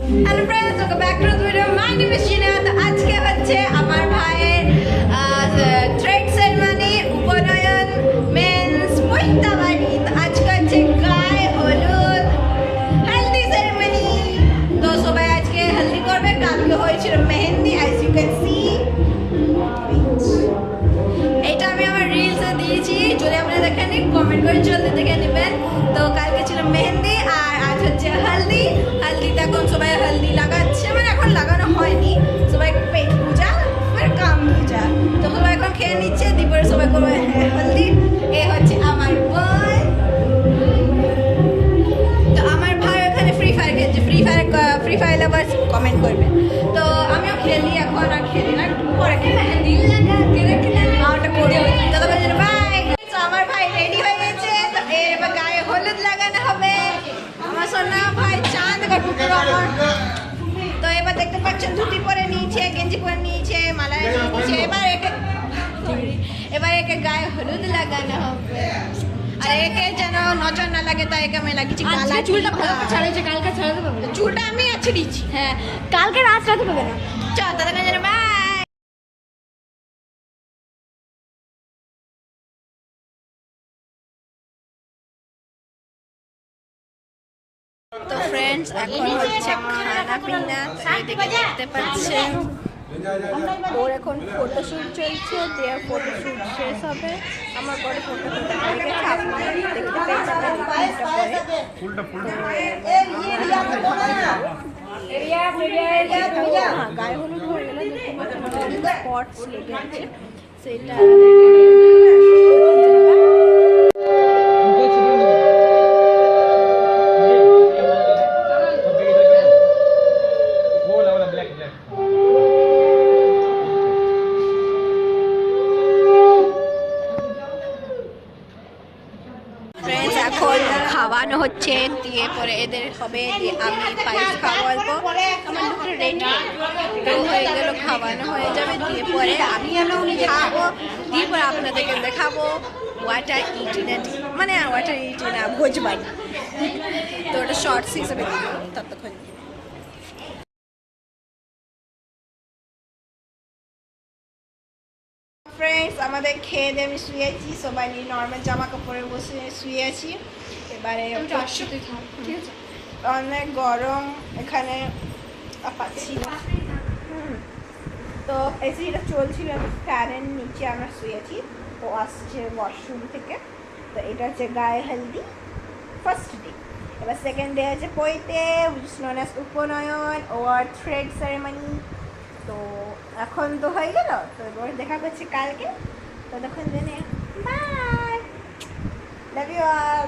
Hello friends, welcome back to the video. My name is জিনা। তো আজকে হচ্ছে আমার ভাইয়ের থ্রেড সেরেমনি, উপনয়ন, মেন্স পৈতাবাড়ি। তো আজকে হচ্ছে গায়ে হলুদ হলদি সেরেমনি। তো সবাই আজকে হলদি করবে। কালকে হয়েছিল mehendi, as you can see. এটা আমি আমার রিলসে দিয়েছি, যদি আপনারা দেখেন কমেন্ট করে জলদি দেখে নেবেন। তো কালকে ছিল মেহেন্দি আর আজ হচ্ছে হলদি। হলদিতে এখন সবাই হলদি লাগাচ্ছে, মানে এখন লাগানো হয়নি, সবাই পেট পূজা মানে কাম পূজা। তো সবাই এখন খেয়ে নিচ্ছে, দুপুরে সবাই করবে হলদি। এ হচ্ছে আমার বোন। তো আমার ভাই ওখানে ফ্রি ফায়ার খেলছে। ফ্রি ফায়ার আবার কমেন্ট করবেন। তো আমিও খেলি এখন, আর খেলি না, একটু পরে খেলে দিল লাগা ওটা করবো। ততক্ষণ জন্য বাই। তো আমার ভাই রেডি হয়ে গেছে। তো এবার গায়ে হলুদ লাগানো হবে। আমার সোনা ভাই চাঁদ का টুকরো আমার। তো এবার দেখতে পাচ্ছেন ধুতি পরে নিয়েছে, গেঞ্জি পরে নিয়েছে, মালা নিয়েছে। এবার একে গায়ে হলুদ লাগানো হবে। আর একে যেন নজর না লাগে, তাই একে আমি লাগিয়েছি কালা। চুলটা ভালো করে ছাড়াইছে, কালকে ছাড়াতে পারবে না। চুলটা আমি আছে দিচ্ছি। হ্যাঁ, কালকে রাত রাতে পাবে না। চল ততক্ষণ জন্য বাই। তো ফ্রেন্ডস, এখন হচ্ছে খানা পিনা। এদিকে দেখতে পাচ্ছেন ওর এখন ফটোশ্যুট চলছে। দিয়ে ফটোশ্যুট শেষ হবে, আমার পরে ফটো হয়ে গেছে। আপনারা দেখতে পেয়েছেন গায়ে হলুদ হয়ে গেলে স্পটস লেগে আছে, সেটা এখন খাওয়ানো হচ্ছে। দিয়ে পরে এদের হবে, দিয়ে আমি পায়েস খাওয়াবো। আমার দুটো রেডি হয়ে গেল, খাওয়ানো হয়ে যাবে। দিয়ে পরে আমি খাবো, দিয়ে পরে আপনাদেরকে দেখাবো ওয়াটার ইটিনেট, মানে ওয়াটার ইটিনা ভোজবাড়ি। তো ওটা শর্টস হিসেবে ততক্ষণ। ফ্রেন্ডস, আমাদের খেয়ে দিয়ে আমি শুয়েছি, সবাই নর্মাল জামা কাপড়ে বসে শুয়ে আছি। এবারে অনেক গরম এখানে, পাচ্ছি না। তো এসিটা চলছিল, ফ্যানের নিচে আমরা শুয়েছি। তো আসছে ওয়াশরুম থেকে। তো এটা হচ্ছে গায়ে হলদি ফার্স্ট ডে। এবার সেকেন্ড ডে আছে পৈতে, নন অ্যাজ উপনয়ন ওর থ্রেড সেরেমনি। তো এখন তো হয়ে গেল, তো এবার দেখা করছি কালকে। ততক্ষণ জেনে বাই, লাভ ইউ অল।